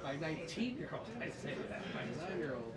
My 19-year-old, I say that. My 9-year-old.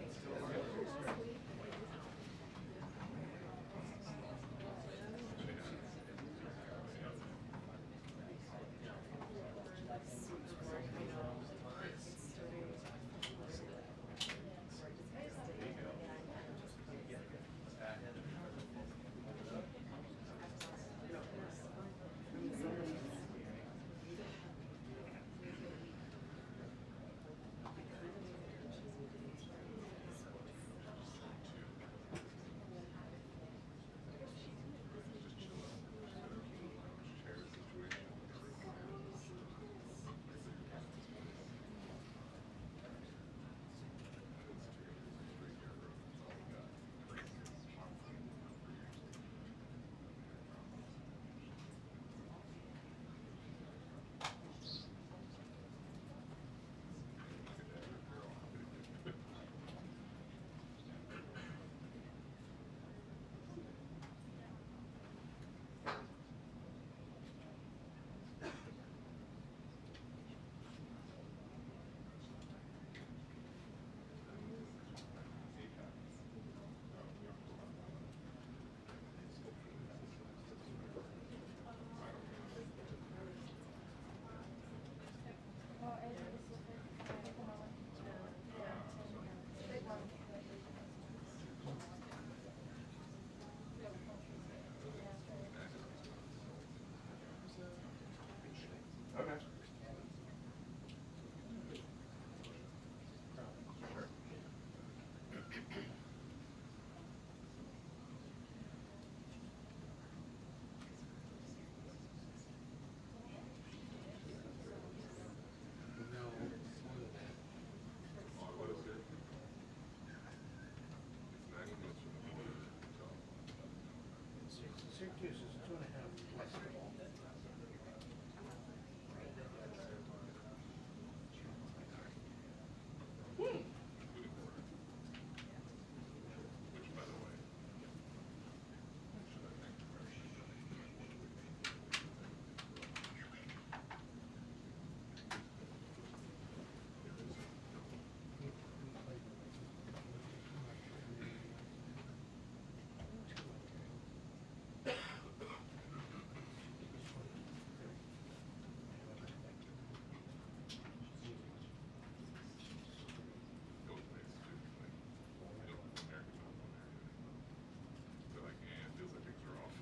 Okay. What is it? It's 90 minutes from the border. Syracuse is 2.5 less than all. Which, by the way, should I thank feels like things are off.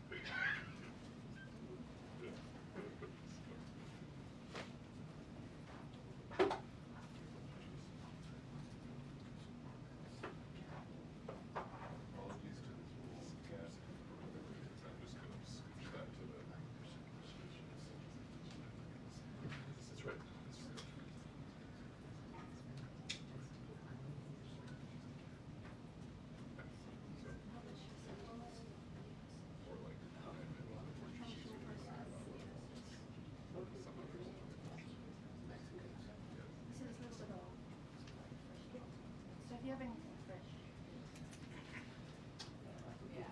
Apologies to this whole gas. I'm just going to switch that to the. That's right. So if you have anything fresh. Yeah.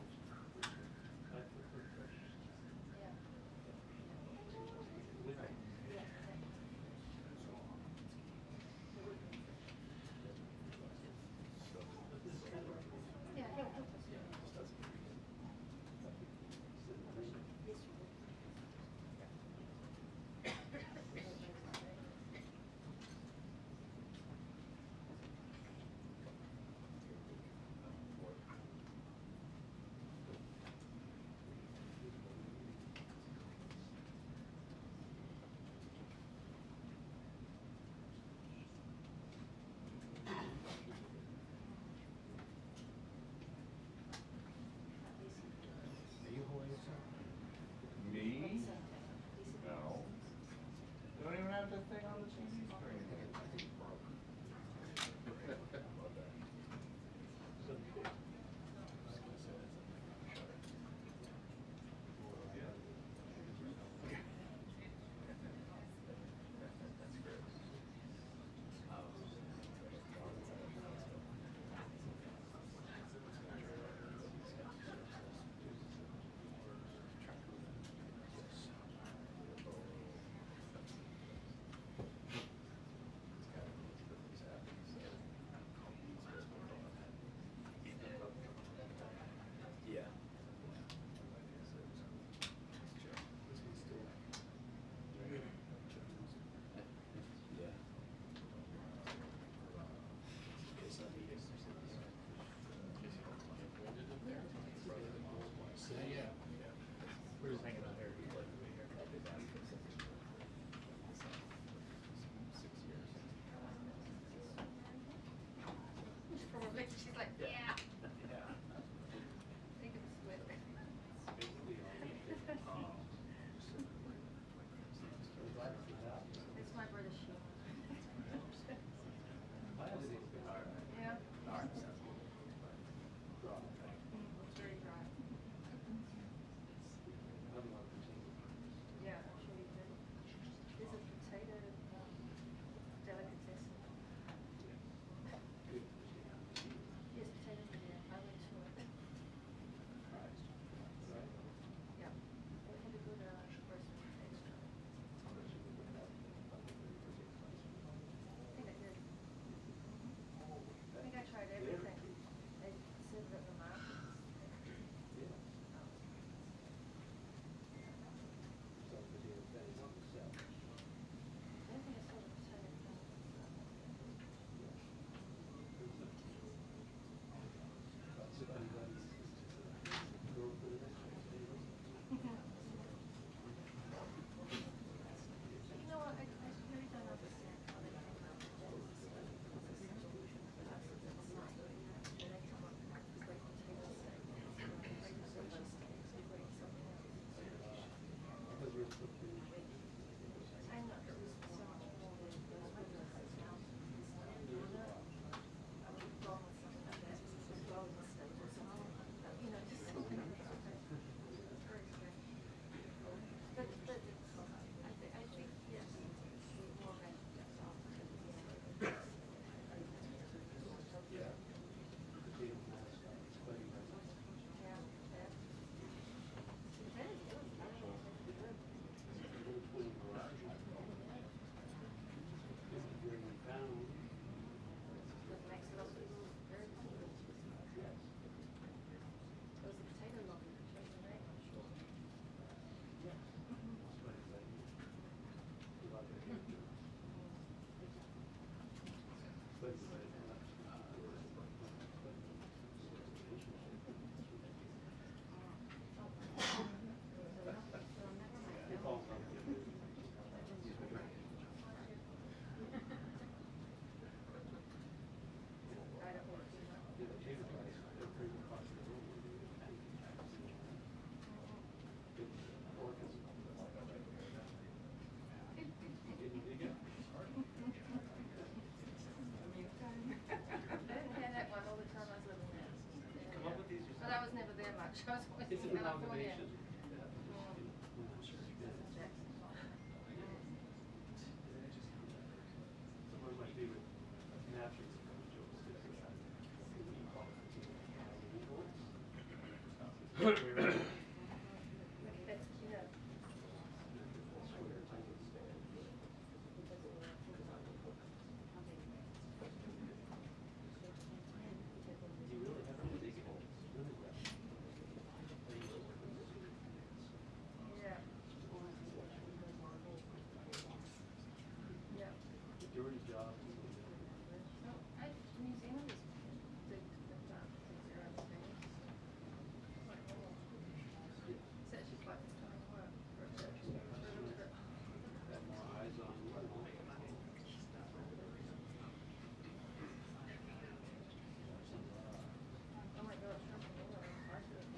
much. I was always It's in an California. amalgamation. Some of my favorite naturals jokes is dirty job. New Zealand is big with zero things. It's actually quite time work for a trip. Got more eyes on you. Oh my God, Trump and all that are hard to do.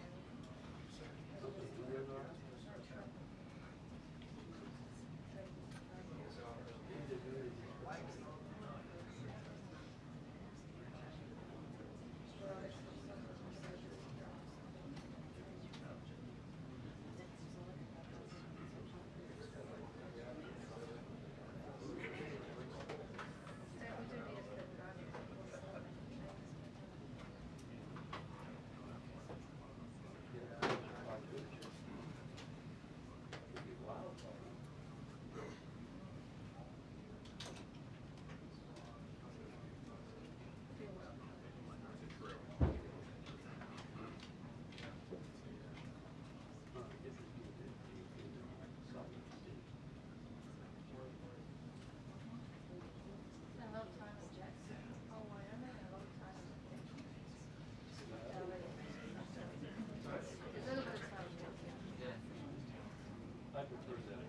I prefer that.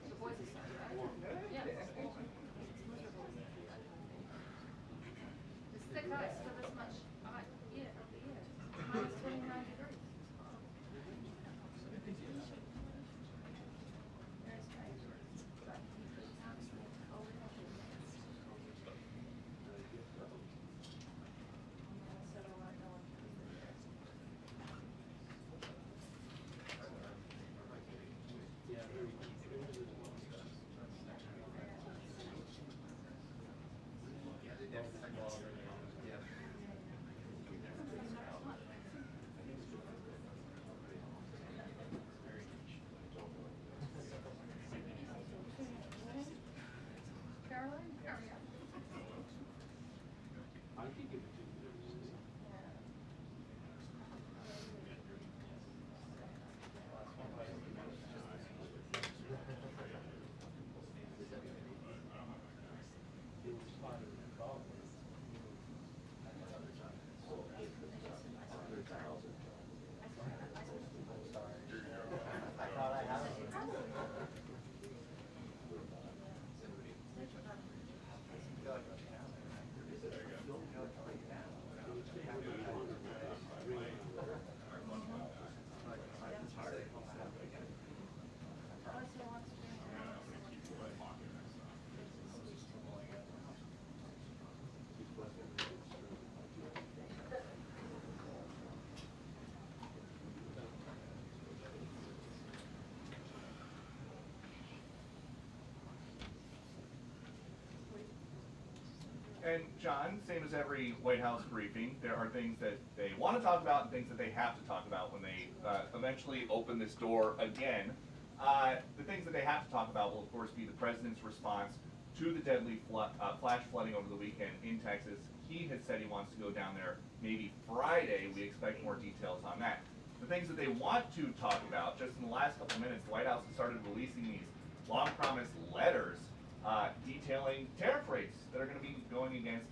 The boys are so right? Yeah. It's thick ice for this much year of the year. Minus 29 degrees. Very strange. But it's absolutely cold. Yeah, very easy. Caroline? I can give it to you. It was spotted in the dog. And John, same as every White House briefing, there are things that they want to talk about and things that they have to talk about when they eventually open this door again. The things that they have to talk about will, of course, be the president's response to the deadly flash flooding over the weekend in Texas. He has said he wants to go down there maybe Friday. We expect more details on that. The things that they want to talk about, just in the last couple of minutes, the White House has started releasing these long-promised letters detailing tariff rates that are going to be going against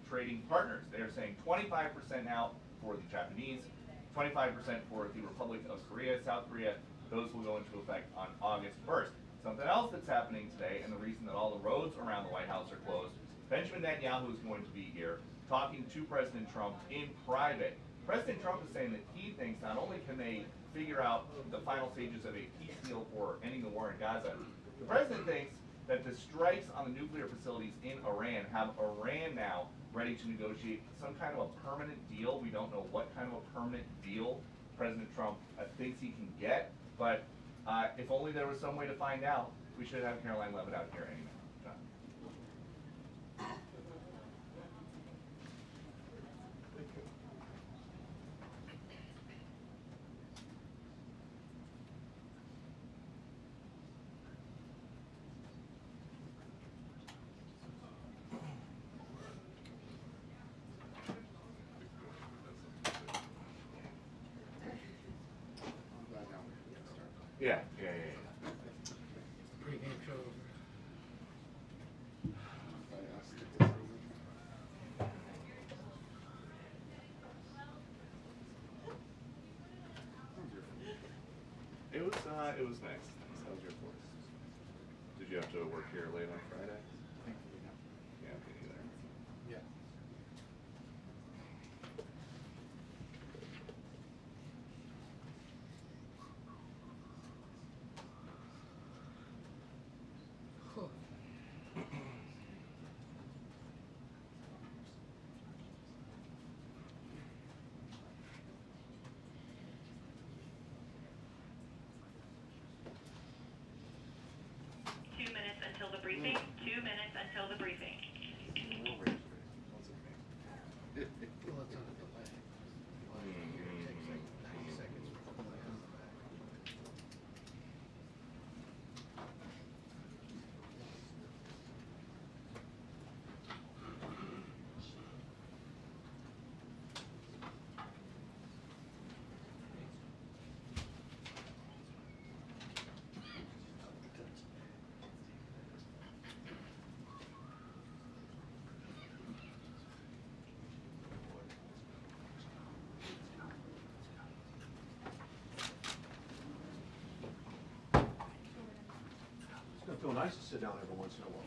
trading partners. They're saying 25% now for the Japanese, 25% for the Republic of Korea, South Korea. Those will go into effect on August 1st. Something else that's happening today, and the reason that all the roads around the White House are closed, Benjamin Netanyahu is going to be here talking to President Trump in private. President Trump is saying that he thinks not only can they figure out the final stages of a peace deal for ending the war in Gaza, the president thinks that the strikes on the nuclear facilities in Iran have Iran now ready to negotiate some kind of a permanent deal. We don't know what kind of a permanent deal President Trump thinks he can get, but if only there was some way to find out, we should have Karoline Leavitt out here anyway. John. Yeah. Pre-game show. It was nice. How was your course? Did you have to work here late on Friday? Yeah, me neither. Yeah. Until the briefing. 2 minutes until the briefing. Well, it's on a delay. It takes like 90 seconds for the delay on the back. It's gonna feel nice to sit down every once in a while.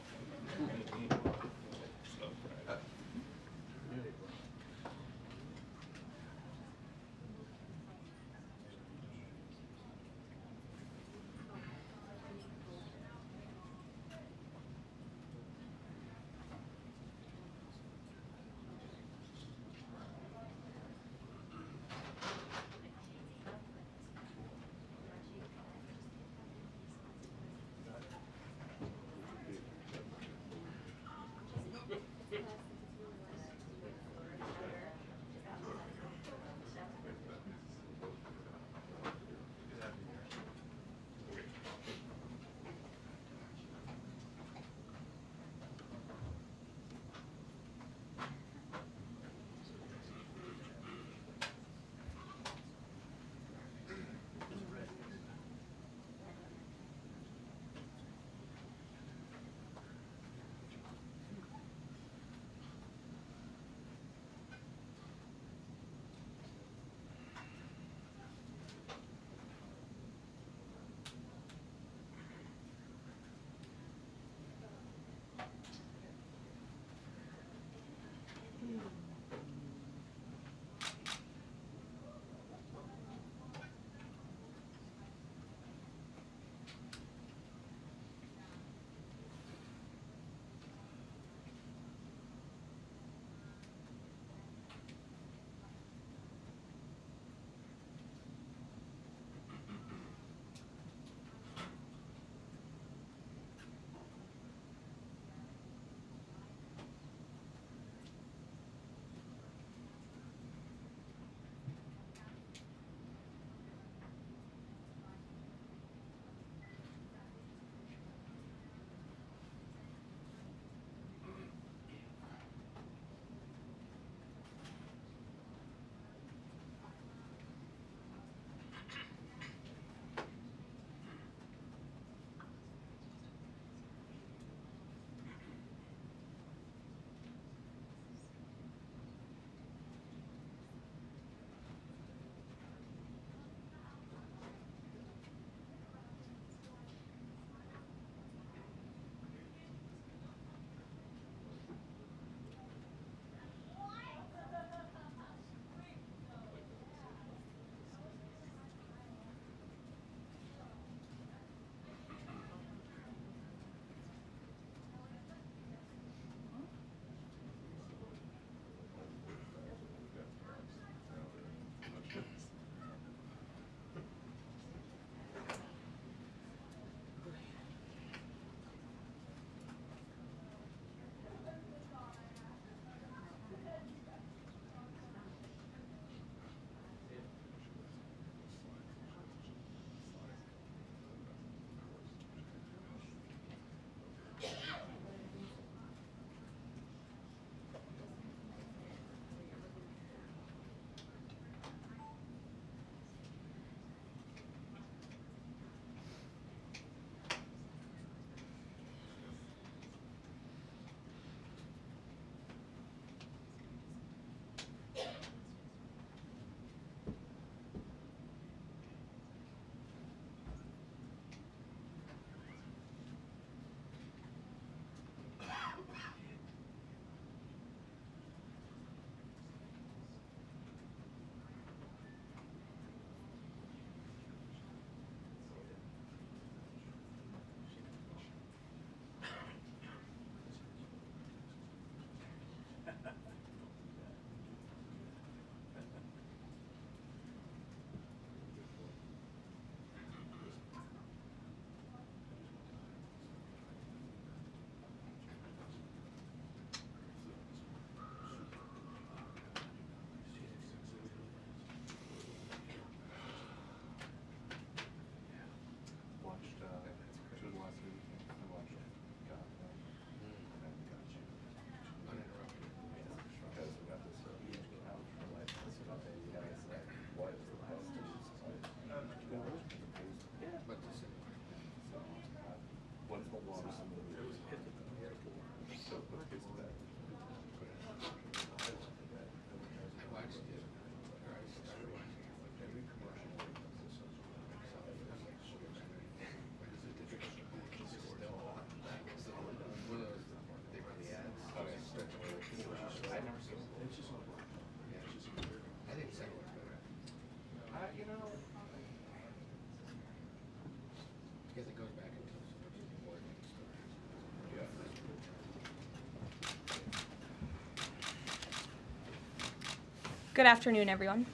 Good afternoon, everyone.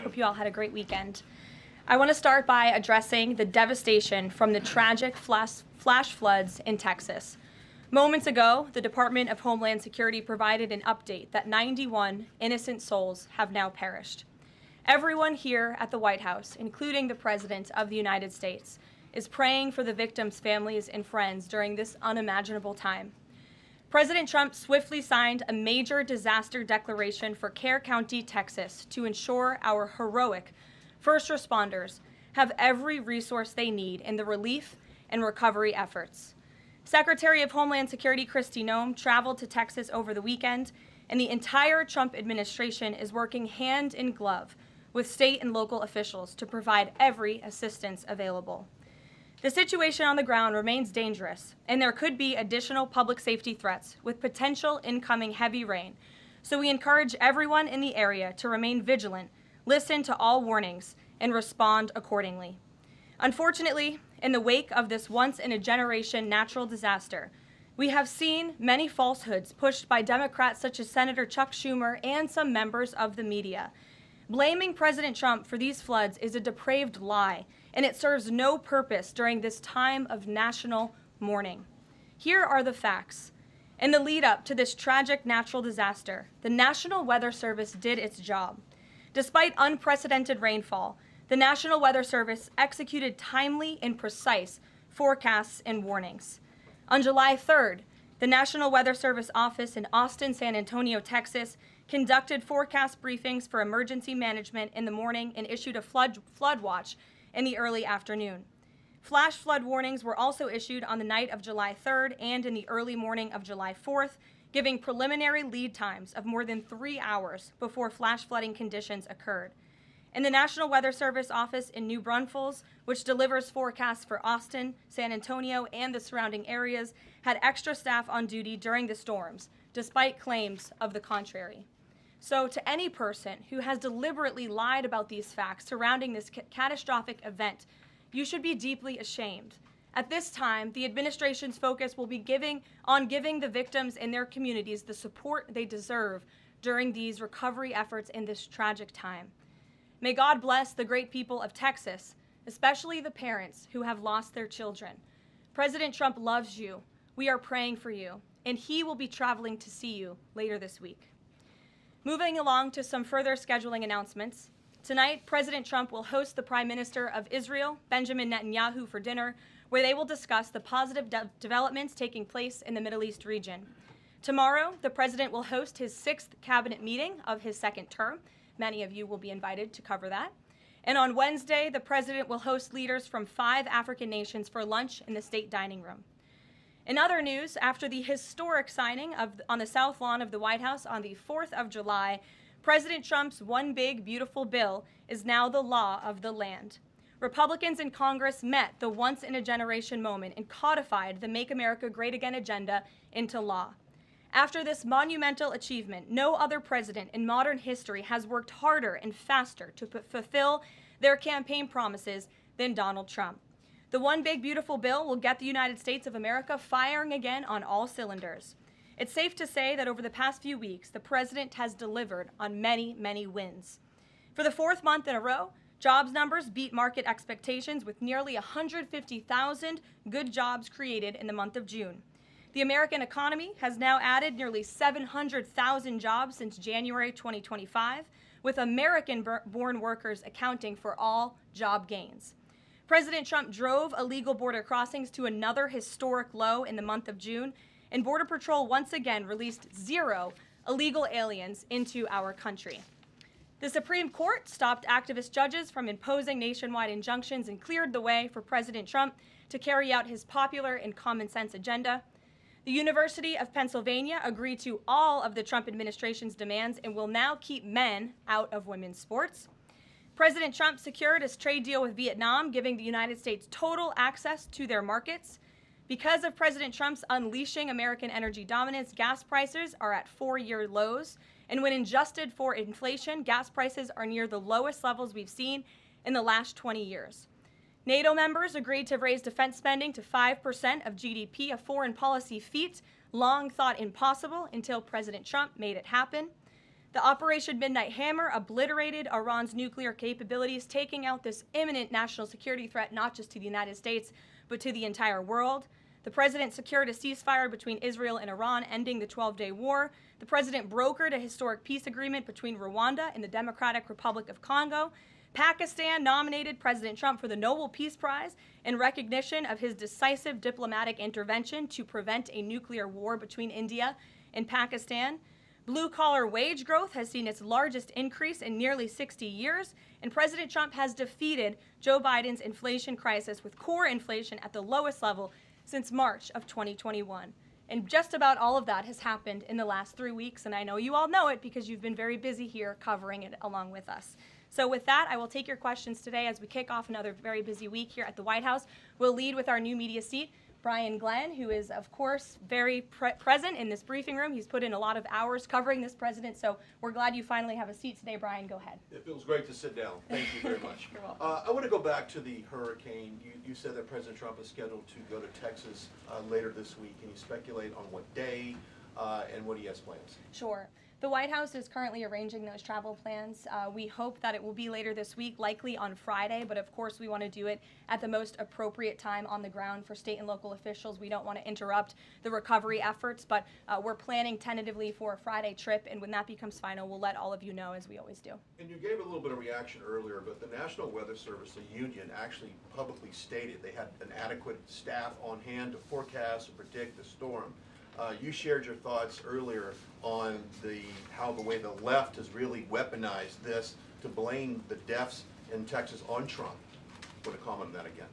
Hope you all had a great weekend. I want to start by addressing the devastation from the tragic flash floods in Texas. Moments ago, the Department of Homeland Security provided an update that 91 innocent souls have now perished. Everyone here at the White House, including the President of the United States, is praying for the victims' families and friends during this unimaginable time. President Trump swiftly signed a major disaster declaration for Kerr County, Texas, to ensure our heroic first responders have every resource they need in the relief and recovery efforts. Secretary of Homeland Security Kristi Noem traveled to Texas over the weekend, and the entire Trump administration is working hand in glove with state and local officials to provide every assistance available. The situation on the ground remains dangerous, and there could be additional public safety threats with potential incoming heavy rain. So we encourage everyone in the area to remain vigilant, listen to all warnings, and respond accordingly. Unfortunately, in the wake of this once-in-a-generation natural disaster, we have seen many falsehoods pushed by Democrats such as Senator Chuck Schumer and some members of the media. Blaming President Trump for these floods is a depraved lie, and it serves no purpose during this time of national mourning. Here are the facts. In the lead up to this tragic natural disaster, the National Weather Service did its job. Despite unprecedented rainfall, the National Weather Service executed timely and precise forecasts and warnings. On July 3rd, the National Weather Service office in Austin, San Antonio, Texas, conducted forecast briefings for emergency management in the morning and issued a flood watch in the early afternoon. Flash flood warnings were also issued on the night of July 3rd and in the early morning of July 4th, giving preliminary lead times of more than 3 hours before flash flooding conditions occurred. And the National Weather Service office in New Braunfels, which delivers forecasts for Austin, San Antonio, and the surrounding areas, had extra staff on duty during the storms, despite claims of the contrary. So to any person who has deliberately lied about these facts surrounding this catastrophic event, you should be deeply ashamed. At this time, the administration's focus will be giving the victims and their communities the support they deserve during these recovery efforts in this tragic time. May God bless the great people of Texas, especially the parents who have lost their children. President Trump loves you. We are praying for you, and he will be traveling to see you later this week. Moving along to some further scheduling announcements. Tonight, President Trump will host the Prime Minister of Israel, Benjamin Netanyahu, for dinner, where they will discuss the positive developments taking place in the Middle East region. Tomorrow, the President will host his 6th cabinet meeting of his 2nd term. Many of you will be invited to cover that. And on Wednesday, the President will host leaders from 5 African nations for lunch in the state dining room. In other news, after the historic signing on the South Lawn of the White House on the 4th of July, President Trump's One Big Beautiful Bill is now the law of the land. Republicans in Congress met the once-in-a-generation moment and codified the Make America Great Again agenda into law. After this monumental achievement, no other president in modern history has worked harder and faster to fulfill their campaign promises than Donald Trump. The One Big Beautiful Bill will get the United States of America firing again on all cylinders. It's safe to say that over the past few weeks, the president has delivered on many, many wins. For the 4th month in a row, jobs numbers beat market expectations with nearly 150,000 good jobs created in the month of June. The American economy has now added nearly 700,000 jobs since January 2025, with American-born workers accounting for all job gains. President Trump drove illegal border crossings to another historic low in the month of June, and Border Patrol once again released 0 illegal aliens into our country. The Supreme Court stopped activist judges from imposing nationwide injunctions and cleared the way for President Trump to carry out his popular and common sense agenda. The University of Pennsylvania agreed to all of the Trump administration's demands and will now keep men out of women's sports. President Trump secured his trade deal with Vietnam, giving the United States total access to their markets. Because of President Trump's unleashing American energy dominance, gas prices are at 4-year lows. And when adjusted for inflation, gas prices are near the lowest levels we've seen in the last 20 years. NATO members agreed to raise defense spending to 5% of GDP, a foreign policy feat long thought impossible until President Trump made it happen. The Operation Midnight Hammer obliterated Iran's nuclear capabilities, taking out this imminent national security threat not just to the United States, but to the entire world. The president secured a ceasefire between Israel and Iran, ending the 12-day war. The president brokered a historic peace agreement between Rwanda and the Democratic Republic of Congo. Pakistan nominated President Trump for the Nobel Peace Prize in recognition of his decisive diplomatic intervention to prevent a nuclear war between India and Pakistan. Blue-collar wage growth has seen its largest increase in nearly 60 years, and President Trump has defeated Joe Biden's inflation crisis with core inflation at the lowest level since March of 2021. And just about all of that has happened in the last 3 weeks, and I know you all know it because you've been very busy here covering it along with us. So with that, I will take your questions today as we kick off another very busy week here at the White House. We'll lead with our new media seat, Brian Glenn, who is, of course, very present in this briefing room. He's put in a lot of hours covering this president, so we're glad you finally have a seat today. Brian, go ahead. It feels great to sit down. Thank you very much. You're welcome. I want to go back to the hurricane. You said that President Trump is scheduled to go to Texas later this week. Can you speculate on what day and what he has plans? Sure. The White House is currently arranging those travel plans. We hope that it will be later this week, likely on Friday, but of course we want to do it at the most appropriate time on the ground for state and local officials. We don't want to interrupt the recovery efforts, but we're planning tentatively for a Friday trip, and when that becomes final, we'll let all of you know, as we always do. And you gave a little bit of reaction earlier, but the National Weather Service, the union, actually publicly stated they had an adequate staff on hand to forecast and predict the storm. You shared your thoughts earlier on how the way the left has really weaponized this to blame the deaths in Texas on Trump. I want to comment on that again.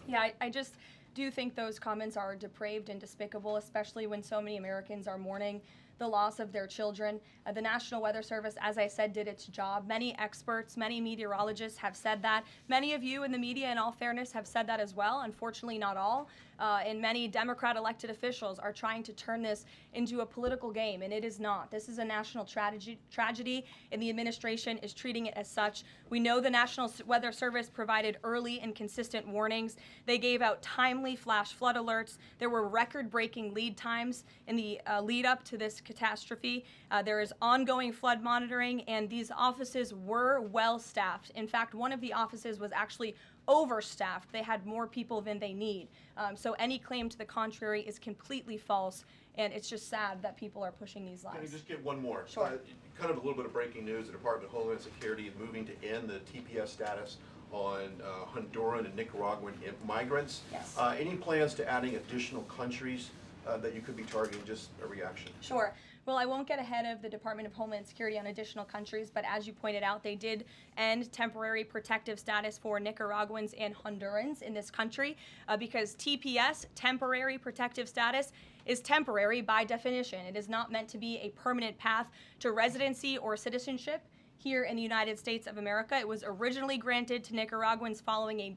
Yeah, I just do think those comments are depraved and despicable, especially when so many Americans are mourning the loss of their children. The National Weather Service, as I said, did its job. Many experts, many meteorologists have said that. Many of you in the media, in all fairness, have said that as well. Unfortunately, not all. And many Democrat elected officials are trying to turn this into a political game, and it is not. This is a national tragedy, and the administration is treating it as such. We know the National Weather Service provided early and consistent warnings. They gave out timely flash flood alerts. There were record-breaking lead times in the lead up to this catastrophe. There is ongoing flood monitoring, and these offices were well staffed. In fact, one of the offices was actually overstaffed. They had more people than they need. So any claim to the contrary is completely false, and it's just sad that people are pushing these lies. Can I just get one more? Sure. Kind of a little bit of breaking news. The Department of Homeland Security moving to end the TPS status on Honduran and Nicaraguan migrants. Yes. Any plans to adding additional countries that you could be targeting? Just a reaction. Sure. Well, I won't get ahead of the Department of Homeland Security on additional countries, but as you pointed out, they did end temporary protective status for Nicaraguans and Hondurans in this country because TPS, temporary protective status, is temporary by definition. It is not meant to be a permanent path to residency or citizenship here in the United States of America. It was originally granted to Nicaraguans following a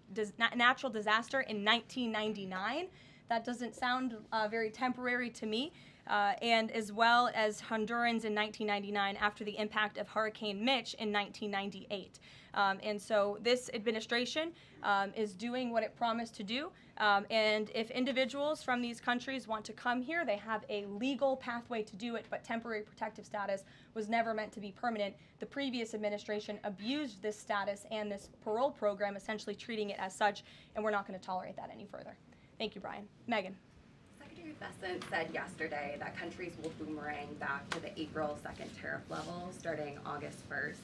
natural disaster in 1999. That doesn't sound very temporary to me. And as well as Hondurans in 1999 after the impact of Hurricane Mitch in 1998. And so this administration is doing what it promised to do. And if individuals from these countries want to come here, they have a legal pathway to do it, but temporary protective status was never meant to be permanent. The previous administration abused this status and this parole program, essentially treating it as such, and we're not going to tolerate that any further. Thank you, Brian. Megan. Secretary Bessent said yesterday that countries will boomerang back to the April 2nd tariff level starting August 1st.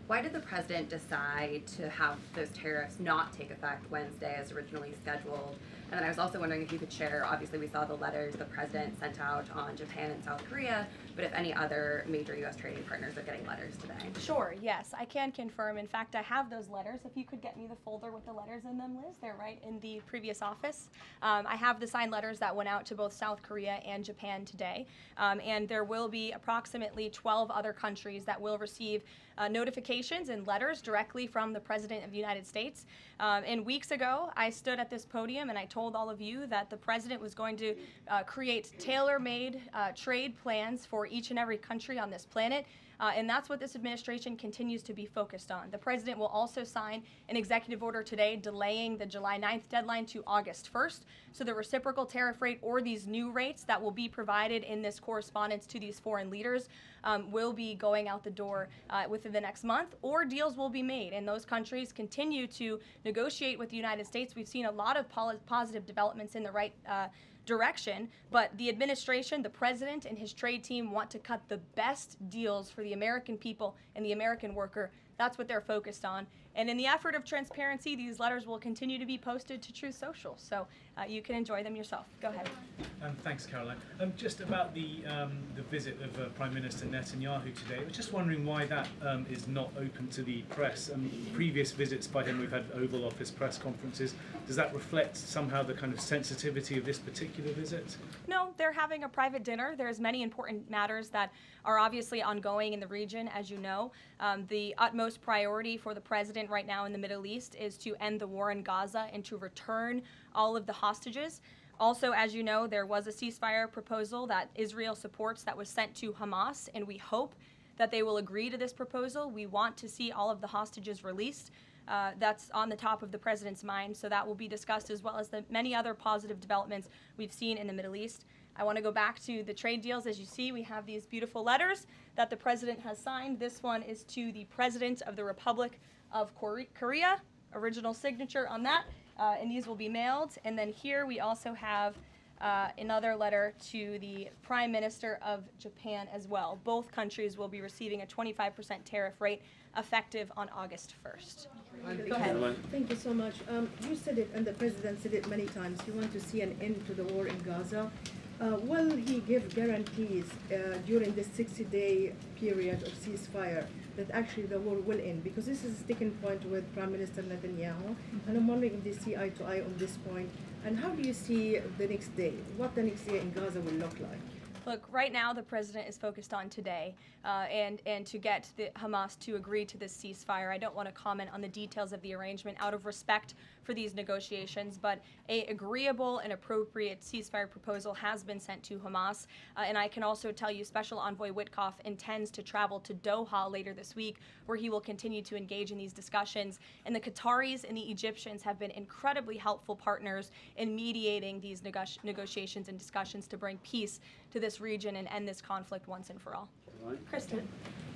Why did the president decide to have those tariffs not take effect Wednesday as originally scheduled? And then I was also wondering if you could share, obviously we saw the letters the president sent out on Japan and South Korea, but if any other major U.S. trading partners are getting letters today. Sure, yes, I can confirm. In fact, I have those letters. If you could get me the folder with the letters in them, Liz, they're right in the previous office. I have the signed letters that went out to both South Korea and Japan today. And there will be approximately 12 other countries that will receive notifications and letters directly from the President of the United States. And weeks ago, I stood at this podium and I told all of you that the president was going to create tailor-made trade plans for each and every country on this planet. And that's what this administration continues to be focused on. The president will also sign an executive order today delaying the July 9th deadline to August 1st. So the reciprocal tariff rate, or these new rates that will be provided in this correspondence to these foreign leaders, will be going out the door within the next month, or deals will be made. And those countries continue to negotiate with the United States. We've seen a lot of positive developments in the right direction, but the administration, the president, and his trade team want to cut the best deals for the American people and the American worker. That's what they're focused on. And in the effort of transparency, these letters will continue to be posted to Truth Social, so you can enjoy them yourself. Go ahead. Thanks, Caroline. Just about the visit of Prime Minister Netanyahu today, I was just wondering why that is not open to the press. Previous visits by him, we've had Oval Office press conferences. Does that reflect somehow the kind of sensitivity of this particular visit? No, they're having a private dinner. There's many important matters that are obviously ongoing in the region, as you know. The utmost priority for the president right now in the Middle East is to end the war in Gaza and to return all of the hostages. Also, as you know, there was a ceasefire proposal that Israel supports that was sent to Hamas, and we hope that they will agree to this proposal. We want to see all of the hostages released. That's on the top of the president's mind, so that will be discussed, as well as the many other positive developments we've seen in the Middle East. I want to go back to the trade deals. As you see, we have these beautiful letters that the president has signed. This one is to the President of the Republic of Korea, original signature on that, and these will be mailed. And then here we also have another letter to the Prime Minister of Japan as well. Both countries will be receiving a 25% tariff rate effective on August 1st. Go ahead. Thank you so much. You said it, and the president said it many times, you want to see an end to the war in Gaza. Will he give guarantees during this 60-day period of ceasefire that actually the war will end? Because this is a sticking point with Prime Minister Netanyahu, and I'm wondering if they see eye to eye on this point. And how do you see the next day? What the next day in Gaza will look like? Look, right now the president is focused on today and to get the Hamas to agree to this ceasefire. I don't want to comment on the details of the arrangement out of respect for these negotiations, but an agreeable and appropriate ceasefire proposal has been sent to Hamas. And I can also tell you Special Envoy Witkoff intends to travel to Doha later this week, where he will continue to engage in these discussions. And the Qataris and the Egyptians have been incredibly helpful partners in mediating these negotiations and discussions to bring peace to this region and end this conflict once and for all. Kristen.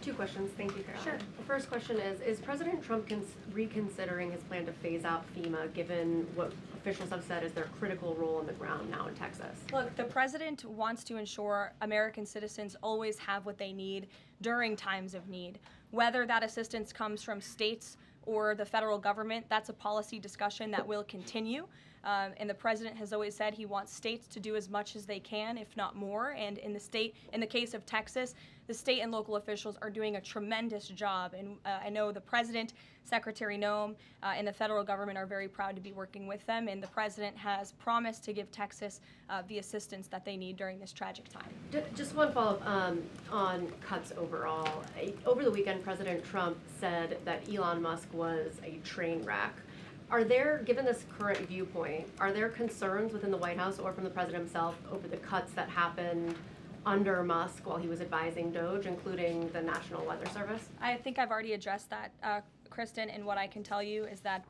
Two questions. Thank you, Caroline. Sure. The first question is President Trump reconsidering his plan to phase out FEMA, given what officials have said is their critical role on the ground now in Texas? Look, the president wants to ensure American citizens always have what they need during times of need. Whether that assistance comes from states or the federal government, that's a policy discussion that will continue. And the president has always said he wants states to do as much as they can, if not more. And in the case of Texas, the state and local officials are doing a tremendous job. And I know the president, Secretary Noem, and the federal government are very proud to be working with them. And the president has promised to give Texas the assistance that they need during this tragic time. Just one follow-up on cuts overall. Over the weekend, President Trump said that Elon Musk was a train wreck. Are there, given this current viewpoint, are there concerns within the White House or from the president himself over the cuts that happened under Musk while he was advising DOGE, including the National Weather Service? I think I've already addressed that, Kristen, and what I can tell you is that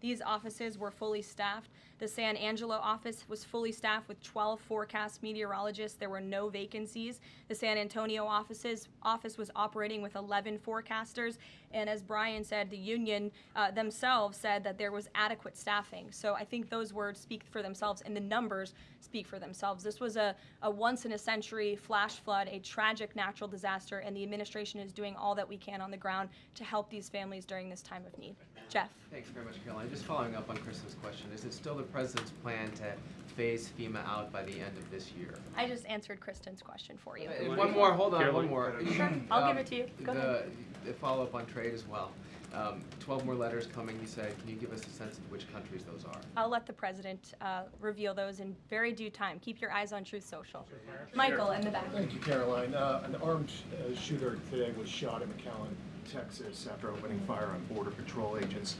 these offices were fully staffed. The San Angelo office was fully staffed with 12 forecast meteorologists. There were no vacancies. The San Antonio office was operating with 11 forecasters. And as Brian said, the union themselves said that there was adequate staffing. So I think those words speak for themselves, and the numbers speak for themselves. This was a once-in-a-century flash flood, a tragic natural disaster, and the administration is doing all that we can on the ground to help these families during this time of need. Jeff. Thanks very much, Caroline. Just following up on Kristen's question, is it still the president's plan to phase FEMA out by the end of this year? I just answered Kristen's question for you. One more, hold on, one more. Sure, I'll give it to you. Go ahead. The follow-up on trade as well. 12 more letters coming, you said. Can you give us a sense of which countries those are? I'll let the president reveal those in very due time. Keep your eyes on Truth Social. Michael, in the back. Thank you, Caroline. An armed shooter today was shot in McAllen, Texas, after opening fire on Border Patrol agents.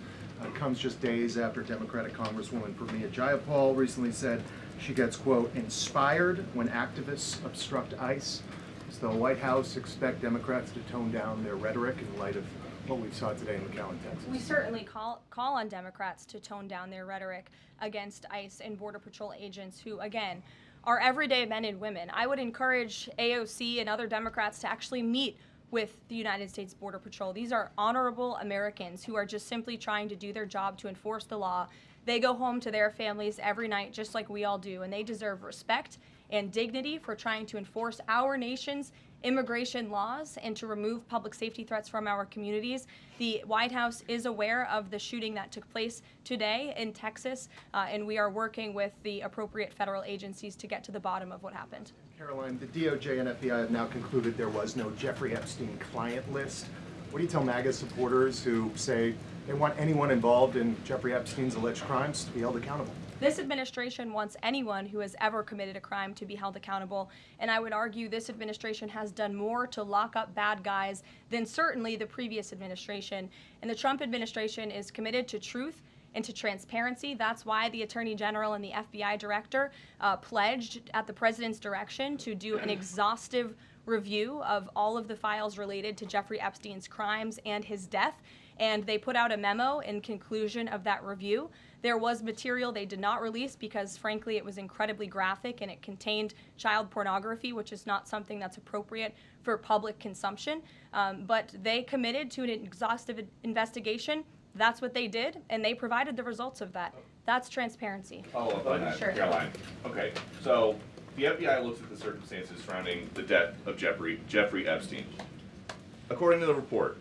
comes just days after Democratic Congresswoman Pramila Jayapal recently said she gets, quote, inspired when activists obstruct ICE. Does the White House expect Democrats to tone down their rhetoric in light of what we saw today in McAllen, Texas? We certainly call on Democrats to tone down their rhetoric against ICE and Border Patrol agents who, again, are everyday men and women. I would encourage AOC and other Democrats to actually meet with the United States Border Patrol. These are honorable Americans who are just simply trying to do their job to enforce the law. They go home to their families every night just like we all do, and they deserve respect and dignity for trying to enforce our nation's immigration laws and to remove public safety threats from our communities. The White House is aware of the shooting that took place today in Texas, and we are working with the appropriate federal agencies to get to the bottom of what happened. Caroline, the DOJ and FBI have now concluded there was no Jeffrey Epstein client list. What do you tell MAGA supporters who say they want anyone involved in Jeffrey Epstein's alleged crimes to be held accountable? This administration wants anyone who has ever committed a crime to be held accountable, and I would argue this administration has done more to lock up bad guys than certainly the previous administration. And the Trump administration is committed to truth and to transparency. That's why the Attorney General and the FBI Director pledged at the President's direction to do an exhaustive review of all of the files related to Jeffrey Epstein's crimes and his death. And they put out a memo in conclusion of that review. There was material they did not release because, frankly, it was incredibly graphic and it contained child pornography, which is not something that's appropriate for public consumption. But they committed to an exhaustive investigation. That's what they did, and they provided the results of that. That's transparency. Follow up on that, Sure. Caroline. Okay, so the FBI looks at the circumstances surrounding the death of Jeffrey Epstein. According to the report,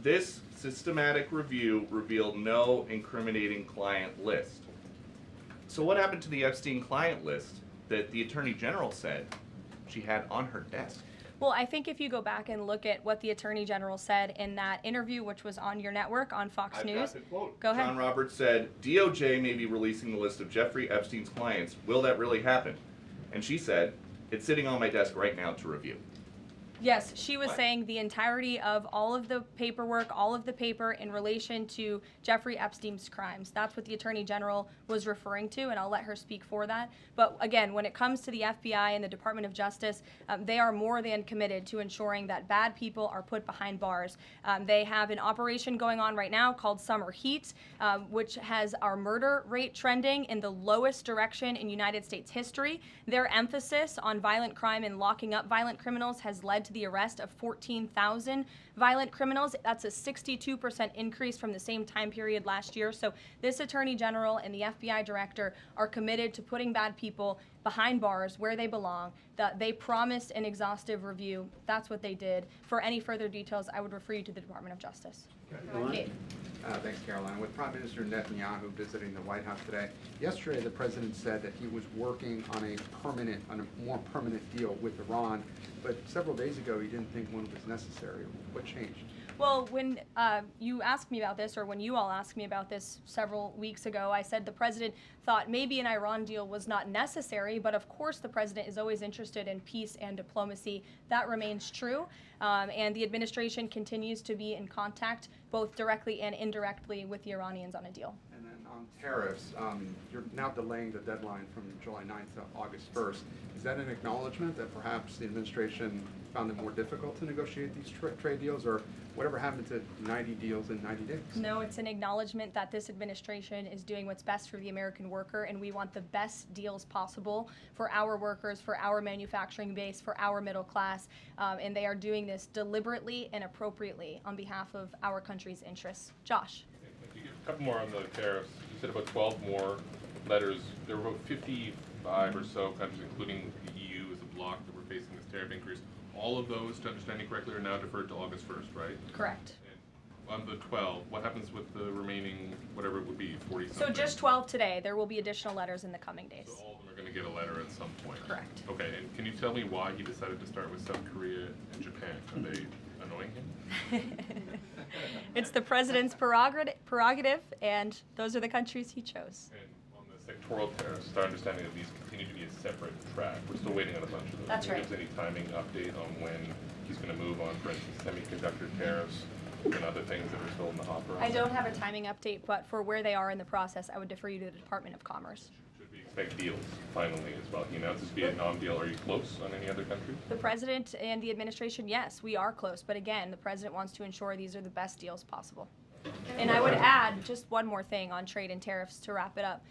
this systematic review revealed no incriminating client list. So what happened to the Epstein client list that the Attorney General said she had on her desk? Well, I think if you go back and look at what the Attorney General said in that interview, which was on your network, on Fox News. Got the quote. Go ahead. John Roberts said, DOJ may be releasing the list of Jeffrey Epstein's clients. Will that really happen? And she said, it's sitting on my desk right now to review. Yes, she was saying the entirety of all of the paperwork, all of the paper in relation to Jeffrey Epstein's crimes. That's what the Attorney General was referring to, and I'll let her speak for that. But again, when it comes to the FBI and the Department of Justice, they are more than committed to ensuring that bad people are put behind bars. They have an operation going on right now called Summer Heat, which has our murder rate trending in the lowest direction in United States history. Their emphasis on violent crime and locking up violent criminals has led to the arrest of 14,000 violent criminals. That's a 62% increase from the same time period last year. So this Attorney General and the FBI Director are committed to putting bad people behind bars where they belong. They promised an exhaustive review. That's what they did. For any further details, I would refer you to the Department of Justice. Kate. Thanks, Caroline. With Prime Minister Netanyahu visiting the White House today, yesterday the president said that he was working on a more permanent deal with Iran, but several days ago he didn't think one was necessary. What changed? Well, when you asked me about this, or when you all asked me about this several weeks ago, I said the president thought maybe an Iran deal was not necessary, but of course the president is always interested in peace and diplomacy. That remains true, and the administration continues to be in contact, both directly and indirectly, with the Iranians on a deal. And then on tariffs, you're now delaying the deadline from July 9th to August 1st. Is that an acknowledgement that perhaps the administration found it more difficult to negotiate these trade deals, or whatever happened to 90 deals in 90 days? No, it's an acknowledgement that this administration is doing what's best for the American worker, and we want the best deals possible for our workers, for our manufacturing base, for our middle class, and they are doing this deliberately and appropriately on behalf of our country's interests. Josh. Thank you. A couple more on the tariffs. You said about 12 more letters. There were about 55 or so countries, including the EU as a bloc, that were facing this tariff increase. All of those, to understand it correctly, are now deferred to August 1st, right? Correct. And on the 12, what happens with the remaining, whatever it would be, 40-something? So just 12 today. There will be additional letters in the coming days. So all of them are going to get a letter at some point? Correct. Okay, and can you tell me why he decided to start with South Korea and Japan? Are they annoying him? It's the president's prerogative, and those are the countries he chose. And on the sectoral tariffs, it's our understanding that these continue to be a separate track. We're still waiting on a bunch of those. That's right. Can you give us any timing update on when he's going to move on, for instance, semiconductor tariffs, and other things that are still in the hopper? I don't have a timing update, but for where they are in the process, I would defer you to the Department of Commerce. Should we expect deals finally as well? He announced his Vietnam deal. Are you close on any other countries? The president and the administration, yes, we are close. But again, the president wants to ensure these are the best deals possible. And I would add just one more thing on trade and tariffs to wrap it up.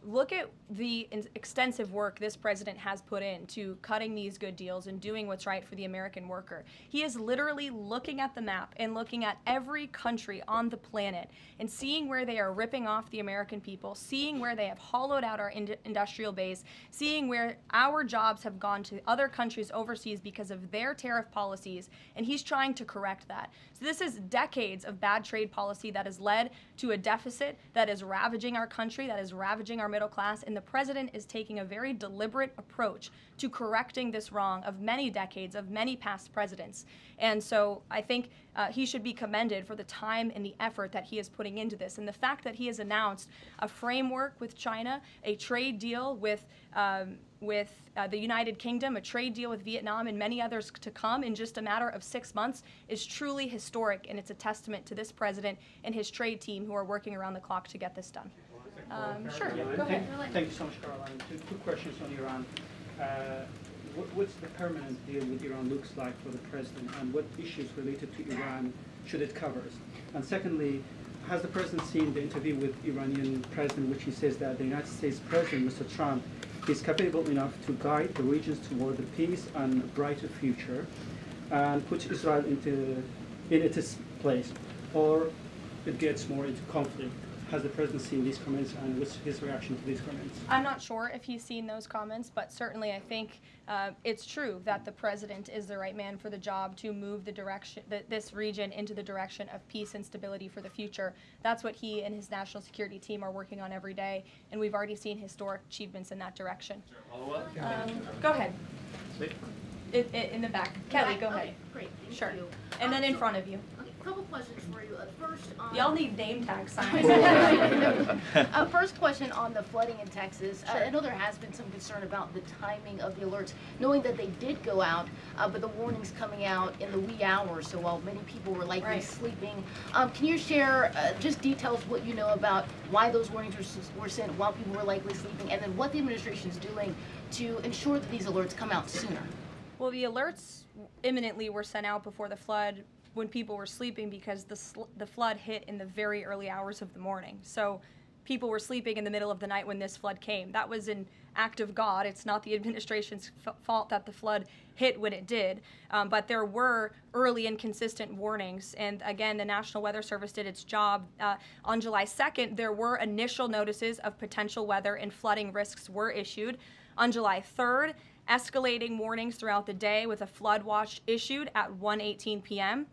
Look at the extensive work this president has put into cutting these good deals and doing what's right for the American worker. He is literally looking at the map and looking at every country on the planet and seeing where they are ripping off the American people, seeing where they have hollowed out our industrial base, seeing where our jobs have gone to other countries overseas because of their tariff policies, and he's trying to correct that. So this is decades of bad trade policy that has led to a deficit that is ravaging our country, that is ravaging our middle class, and the president is taking a very deliberate approach to correcting this wrong of many decades, of many past presidents. And so I think he should be commended for the time and the effort that he is putting into this. And the fact that he has announced a framework with China, a trade deal with the United Kingdom, a trade deal with Vietnam, and many others to come in just a matter of 6 months is truly historic, and it's a testament to this president and his trade team who are working around the clock to get this done. Sure, go ahead. Thank you so much, Caroline. Two questions on Iran. What's the permanent deal with Iran looks like for the president, and what issues related to Iran should it cover? And secondly, has the president seen the interview with Iranian president, which he says that the United States president, Mr. Trump, is capable enough to guide the regions toward a peace and a brighter future, and put Israel in its place, or it gets more into conflict? Has the president seen these comments, and what's his reaction to these comments? I'm not sure if he's seen those comments, but certainly I think it's true that the president is the right man for the job to move the direction, this region into the direction of peace and stability for the future. That's what he and his national security team are working on every day, and we've already seen historic achievements in that direction. Go ahead. In the back. Kelly, go ahead. Great, sure. And then in front of you. Couple questions for you. First, y'all need name tag signs. First question on the flooding in Texas. Sure. I know there has been some concern about the timing of the alerts, knowing that they did go out, but the warnings coming out in the wee hours, so while many people were likely sleeping. Can you share just details what you know about why those warnings were sent while people were likely sleeping, and then what the administration is doing to ensure that these alerts come out sooner? Well, the alerts imminently were sent out before the flood when people were sleeping, because the flood hit in the very early hours of the morning. So people were sleeping in the middle of the night when this flood came. That was an act of God. It's not the administration's fault that the flood hit when it did. But there were early and consistent warnings. And again, the National Weather Service did its job. On July 2nd, there were initial notices of potential weather and flooding risks were issued. On July 3rd, escalating warnings throughout the day with a flood watch issued at 1:18 p.m.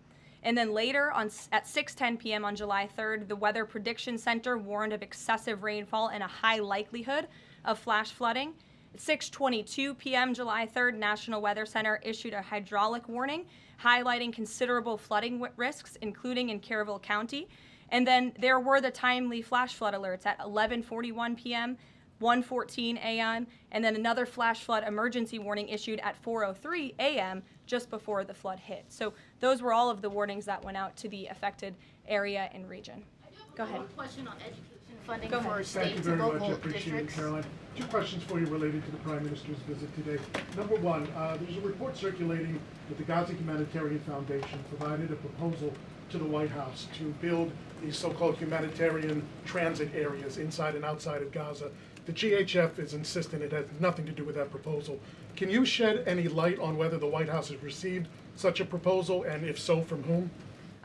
And then later, at 6:10 p.m. on July 3rd, the Weather Prediction Center warned of excessive rainfall and a high likelihood of flash flooding. At 6:22 p.m. July 3rd, National Weather Center issued a hydraulic warning, highlighting considerable flooding risks, including in Caryville County. And then there were the timely flash flood alerts at 11:41 p.m., 1:14 a.m., and then another flash flood emergency warning issued at 4:03 a.m. just before the flood hit. So those were all of the warnings that went out to the affected area and region. Go ahead. One question on education funding Go for ahead. states and local Appreciate it, districts. Caroline. Two questions for you related to the Prime Minister's visit today. Number one, there's a report circulating that the Gaza Humanitarian Foundation provided a proposal to the White House to build these so-called humanitarian transit areas inside and outside of Gaza. The GHF is insistent it has nothing to do with that proposal. Can you shed any light on whether the White House has received such a proposal, and if so, from whom?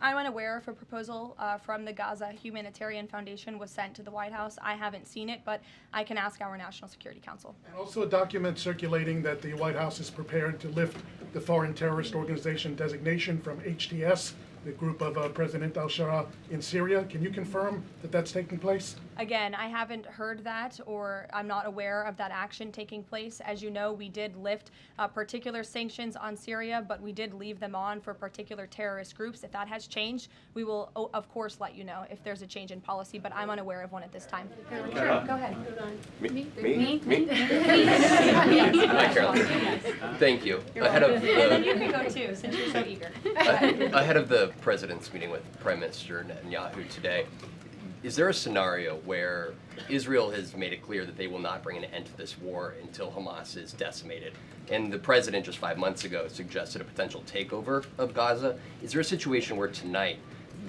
I'm unaware if a proposal from the Gaza Humanitarian Foundation was sent to the White House. I haven't seen it, but I can ask our National Security Council. And also a document circulating that the White House is prepared to lift the Foreign Terrorist Organization designation from HTS, the group of President al-Shara in Syria. Can you confirm that that's taking place? Again, I haven't heard that, or I'm not aware of that action taking place. As you know, we did lift particular sanctions on Syria, but we did leave them on for particular terrorist groups. If that has changed, we will, of course, let you know if there's a change in policy, but I'm unaware of one at this time. Sure, go ahead. Me? Hi, Caroline. Thank you. And then you can go too, since you're so eager. Ahead of the president's meeting with Prime Minister Netanyahu today, is there a scenario where Israel has made it clear that they will not bring an end to this war until Hamas is decimated? And the president just 5 months ago suggested a potential takeover of Gaza. Is there a situation where tonight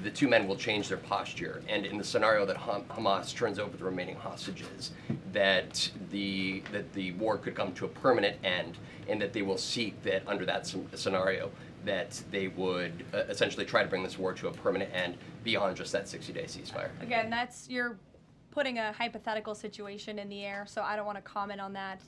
the two men will change their posture, and in the scenario that Hamas turns over the remaining hostages, that the war could come to a permanent end, and that they will seek that under that scenario that they would essentially try to bring this war to a permanent end beyond just that 60-day ceasefire? Again, you're putting a hypothetical situation in the air, so I don't want to comment on that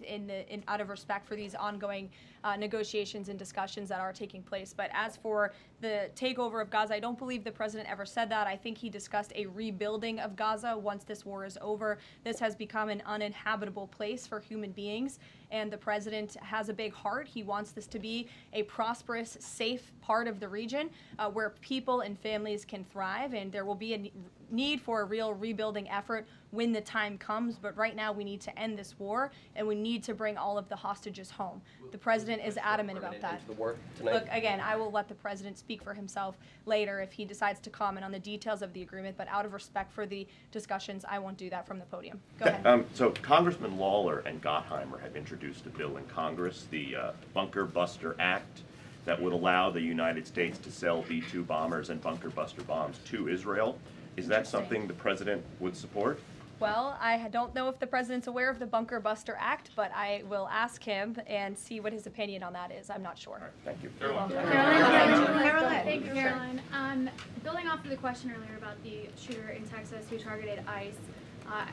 out of respect for these ongoing negotiations and discussions that are taking place. But as for the takeover of Gaza, I don't believe the president ever said that. I think he discussed a rebuilding of Gaza once this war is over. This has become an uninhabitable place for human beings, and the president has a big heart. He wants this to be a prosperous, safe part of the region where people and families can thrive, and there will be a need for a real rebuilding effort when the time comes. But right now we need to end this war, and we need to bring all of the hostages home. The president is adamant about that. The war tonight? Look, again, I will let the president speak for himself later if he decides to comment on the details of the agreement, but out of respect for the discussions, I won't do that from the podium. Go ahead. So Congressman Lawler and Gottheimer have introduced a bill in Congress, the Bunker Buster Act, that would allow the United States to sell B-2 bombers and bunker buster bombs to Israel. Is that something the president would support? Well, I don't know if the president's aware of the Bunker Buster Act, but I will ask him and see what his opinion on that is. I'm not sure. Right, thank you. Caroline. Thank you, Caroline. Building off of the question earlier about the shooter in Texas who targeted ICE,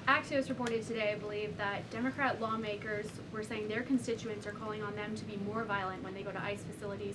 Axios reported today, I believe, that Democrat lawmakers were saying their constituents are calling on them to be more violent when they go to ICE facilities,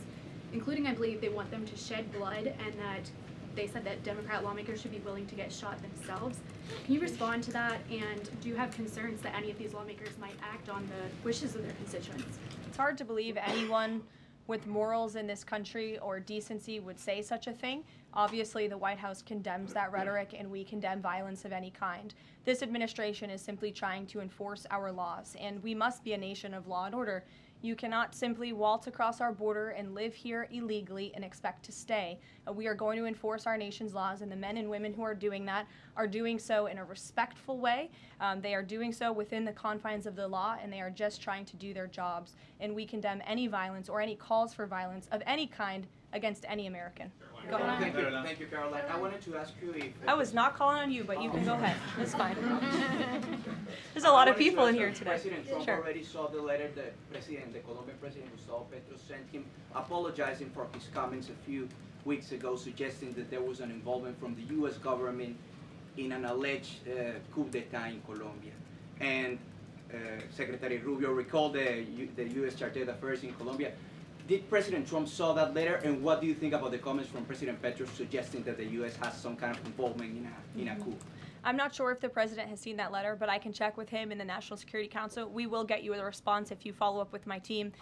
including, I believe, they want them to shed blood, and that they said that Democrat lawmakers should be willing to get shot themselves. Can you respond to that, and do you have concerns that any of these lawmakers might act on the wishes of their constituents? It's hard to believe anyone with morals in this country or decency would say such a thing. Obviously, the White House condemns that rhetoric, and we condemn violence of any kind. This administration is simply trying to enforce our laws, and we must be a nation of law and order. You cannot simply waltz across our border and live here illegally and expect to stay. We are going to enforce our nation's laws, and the men and women who are doing that are doing so in a respectful way. They are doing so within the confines of the law, and they are just trying to do their jobs. And we condemn any violence or any calls for violence of any kind against any American. Go ahead. Thank you, Caroline. I wanted to ask you if... I was not calling on you, but you can go ahead. It's fine. There's a lot of people in here today. President Trump already saw the letter that the Colombian president Gustavo Petro sent him, apologizing for his comments a few weeks ago, suggesting that there was an involvement from the U.S. government in an alleged coup d'etat in Colombia. And Secretary Rubio recalled the U.S. Chargé d'Affaires in Colombia. Did President Trump saw that letter, and what do you think about the comments from President Petro suggesting that the U.S. has some kind of involvement in a coup? I'm not sure if the president has seen that letter, but I can check with him in the National Security Council. We will get you a response if you follow up with my team.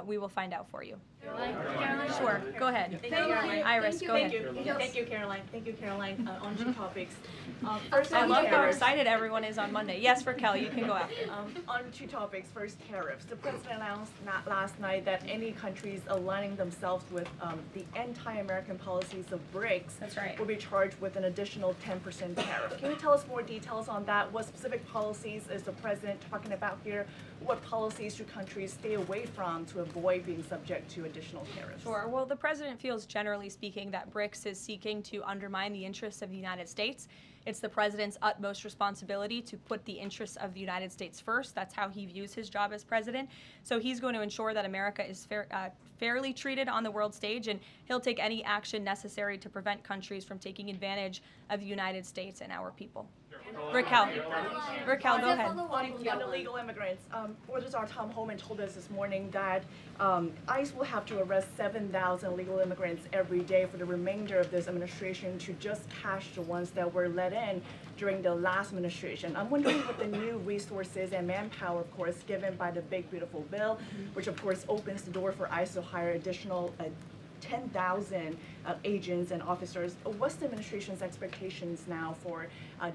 We will find out for you. Caroline. Sure, go ahead. Iris, go ahead. Thank you, Caroline. Thank you, Caroline. On two topics. First, I love how excited everyone is on Monday. Yes, Raquel, you can go out. On two topics. First, tariffs. The president announced last night that any countries aligning themselves with the anti-American policies of BRICS will be charged with an additional 10% tariff. Can you tell us more details on that? What specific policies is the president talking about here? What policies should countries stay away from to avoid being subject to additional tariffs? Sure. Well, the president feels, generally speaking, that BRICS is seeking to undermine the interests of the United States. It's the president's utmost responsibility to put the interests of the United States first. That's how he views his job as president. So he's going to ensure that America is fairly treated on the world stage, and he'll take any action necessary to prevent countries from taking advantage of the United States and our people. Raquel, go ahead. On illegal immigrants, Reuters our Tom Homan told us this morning that ICE will have to arrest 7,000 illegal immigrants every day for the remainder of this administration to just catch the ones that were let in during the last administration. I'm wondering what the new resources and manpower, of course, given by the big beautiful bill, which of course opens the door for ICE to hire additional 10,000 agents and officers. What's the administration's expectations now for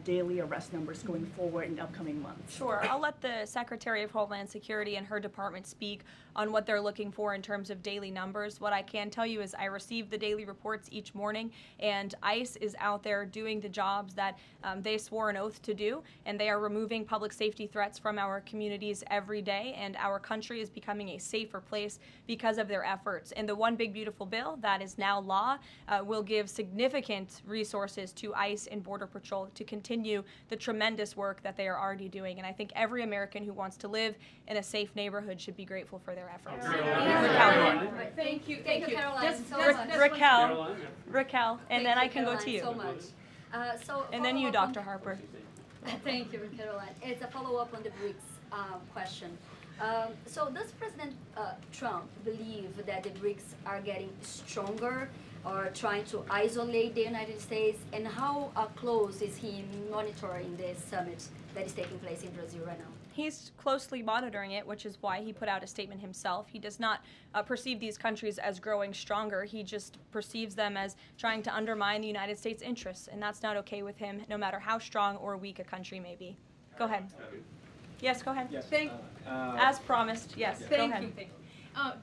daily arrest numbers going forward in upcoming months? Sure. I'll let the Secretary of Homeland Security and her department speak on what they're looking for in terms of daily numbers. What I can tell you is I receive the daily reports each morning, and ICE is out there doing the jobs that they swore an oath to do, and they are removing public safety threats from our communities every day, and our country is becoming a safer place because of their efforts. And the One Big Beautiful Bill that is now law will give significant resources to ICE and Border Patrol to continue the tremendous work that they are already doing. And I think every American who wants to live in a safe neighborhood should be grateful for their efforts. Thank you, Karoline, so much. Raquel, and then I can go to you. So much. And then you, Dr. Harper. Thank you, Caroline. It's a follow-up on the BRICS question. So does President Trump believe that the BRICS are getting stronger or trying to isolate the United States? And how close is he monitoring this summit that is taking place in Brazil right now? He's closely monitoring it, which is why he put out a statement himself. He does not perceive these countries as growing stronger. He just perceives them as trying to undermine the United States' interests, and that's not okay with him, no matter how strong or weak a country may be. Go ahead. Yes, go ahead. Yes. As promised, yes, go ahead. Thank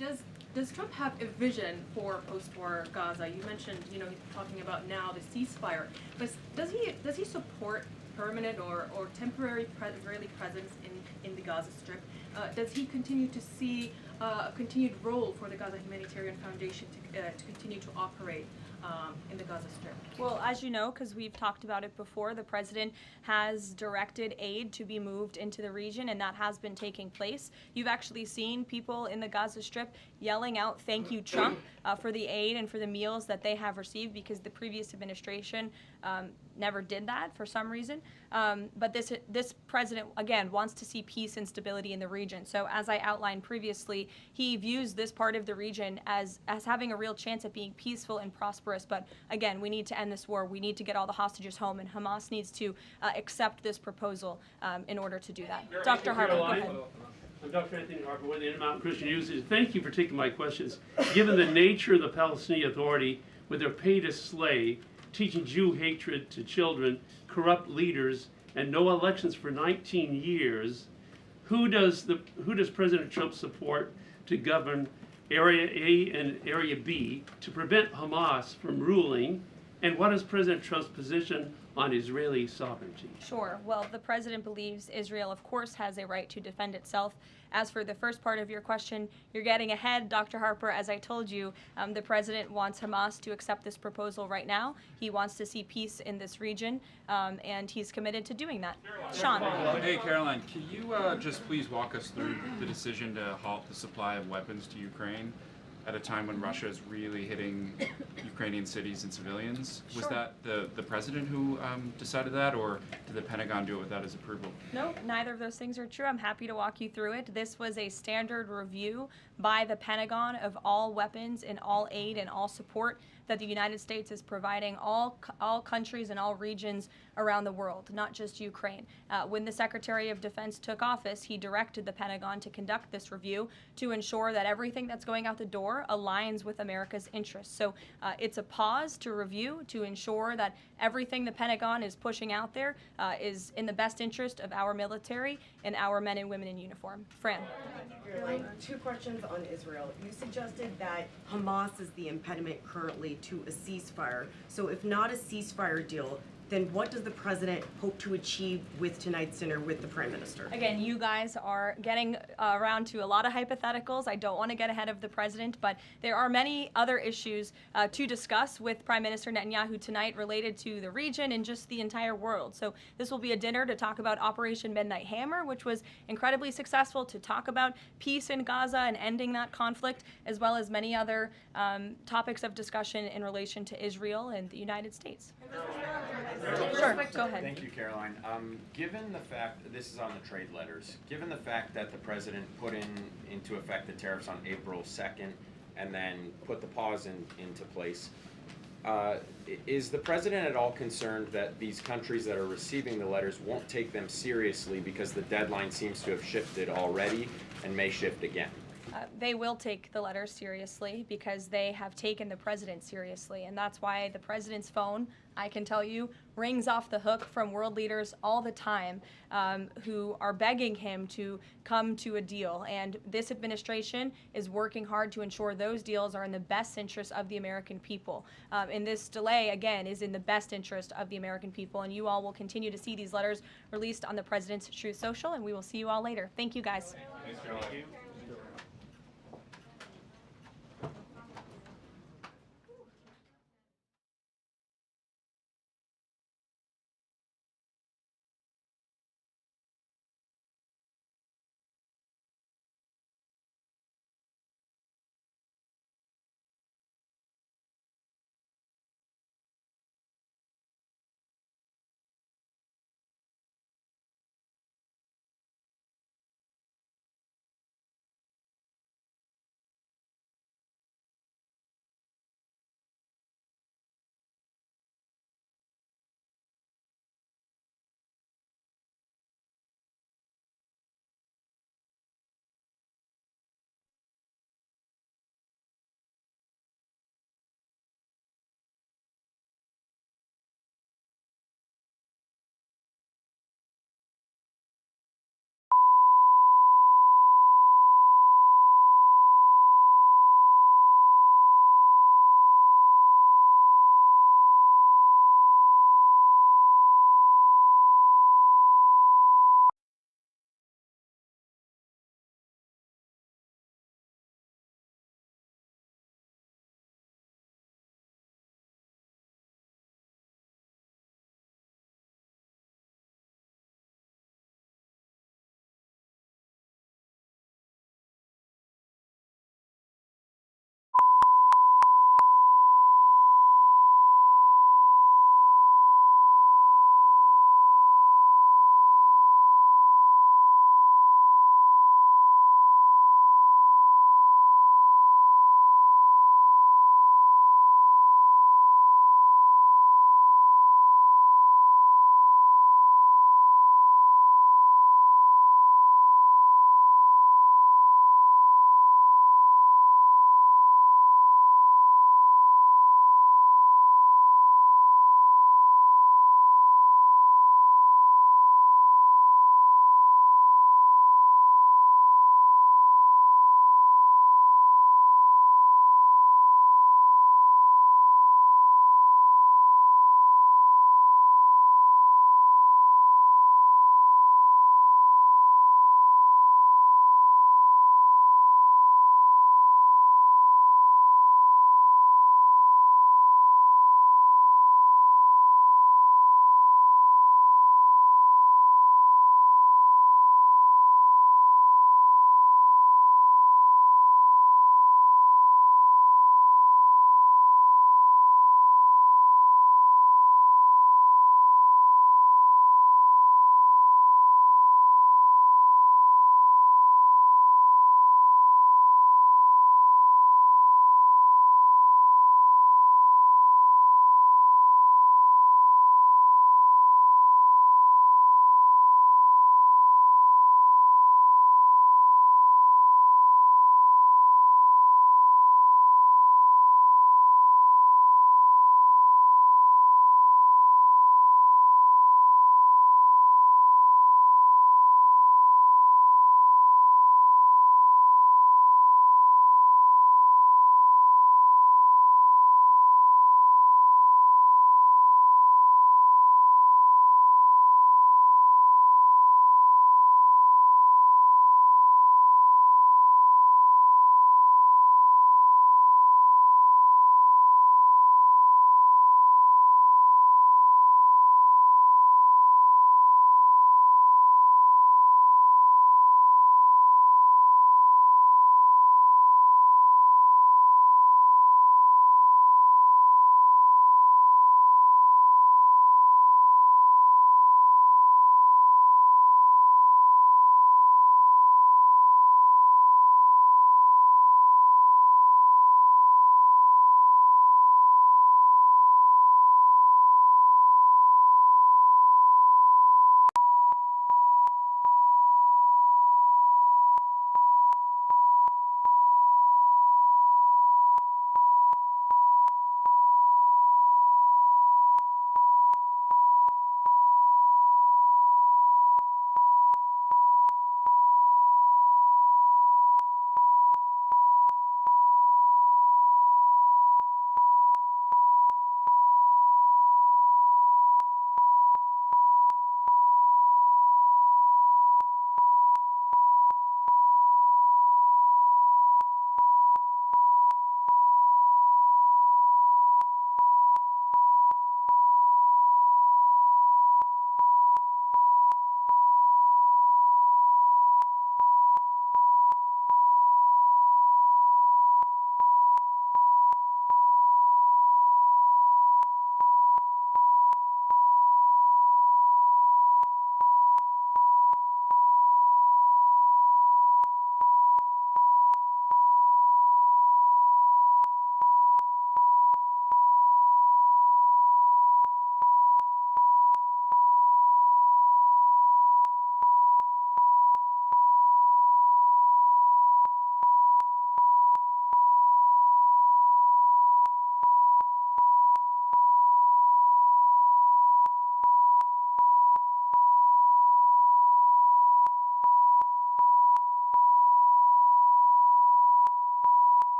you. Does Trump have a vision for post-war Gaza? You mentioned, he's talking about now the ceasefire, but does he support permanent or temporary Israeli presence in the Gaza Strip? Does he continue to see a continued role for the Gaza Humanitarian Foundation to continue to operate in the Gaza Strip? Well, as you know, because we've talked about it before, the president has directed aid to be moved into the region, and that has been taking place. You've actually seen people in the Gaza Strip yelling out, "Thank you, Trump," for the aid and for the meals that they have received, because the previous administration never did that for some reason. But this president, again, wants to see peace and stability in the region. So as I outlined previously, he views this part of the region as having a real chance at being peaceful and prosperous. But again, we need to end this war. We need to get all the hostages home, and Hamas needs to accept this proposal in order to do that. Dr. Harper, go ahead. I'm Dr. Anthony Harper with the Intermountain Christian Youth. Thank you for taking my questions. Given the nature of the Palestinian Authority, with their pay to slay, teaching Jew hatred to children, corrupt leaders, and no elections for 19 years, who does President Trump support to govern Area A and Area B to prevent Hamas from ruling? And what is President Trump's position on Israeli sovereignty? Sure. Well, the president believes Israel, of course, has a right to defend itself. As for the first part of your question, you're getting ahead, Dr. Harper. As I told you, the president wants Hamas to accept this proposal right now. He wants to see peace in this region, and he's committed to doing that. Sean. Hey, Caroline, can you just please walk us through the decision to halt the supply of weapons to Ukraine at a time when Russia is really hitting Ukrainian cities and civilians? Was that the president who decided that, or did the Pentagon do it without his approval? No, neither of those things are true. I'm happy to walk you through it. This was a standard review by the Pentagon of all weapons and all aid and all support that the United States is providing all countries and all regions around the world, not just Ukraine. When the Secretary of Defense took office, he directed the Pentagon to conduct this review to ensure that everything that's going out the door aligns with America's interests. So it's a pause to review to ensure that everything the Pentagon is pushing out there is in the best interest of our military and our men and women in uniform. Fran. Two questions on Israel. You suggested that Hamas is the impediment currently to a ceasefire. So if not a ceasefire deal, then what does the president hope to achieve with tonight's dinner with the prime minister? Again, you guys are getting around to a lot of hypotheticals. I don't want to get ahead of the president, but there are many other issues to discuss with Prime Minister Netanyahu tonight related to the region and just the entire world. So this will be a dinner to talk about Operation Midnight Hammer, which was incredibly successful, to talk about peace in Gaza and ending that conflict, as well as many other topics of discussion in relation to Israel and the United States. Sure, go ahead. Thank you, Caroline. Given the fact, this is on the trade letters, given the fact that the president put into effect the tariffs on April 2nd and then put the pause into place, is the president at all concerned that these countries that are receiving the letters won't take them seriously because the deadline seems to have shifted already and may shift again? They will take the letters seriously because they have taken the president seriously, and that's why the president's phone, I can tell you, rings off the hook from world leaders all the time who are begging him to come to a deal. And this administration is working hard to ensure those deals are in the best interest of the American people. And this delay, again, is in the best interest of the American people. And you all will continue to see these letters released on the president's Truth Social, and we will see you all later. Thank you, guys. Thanks, Caroline.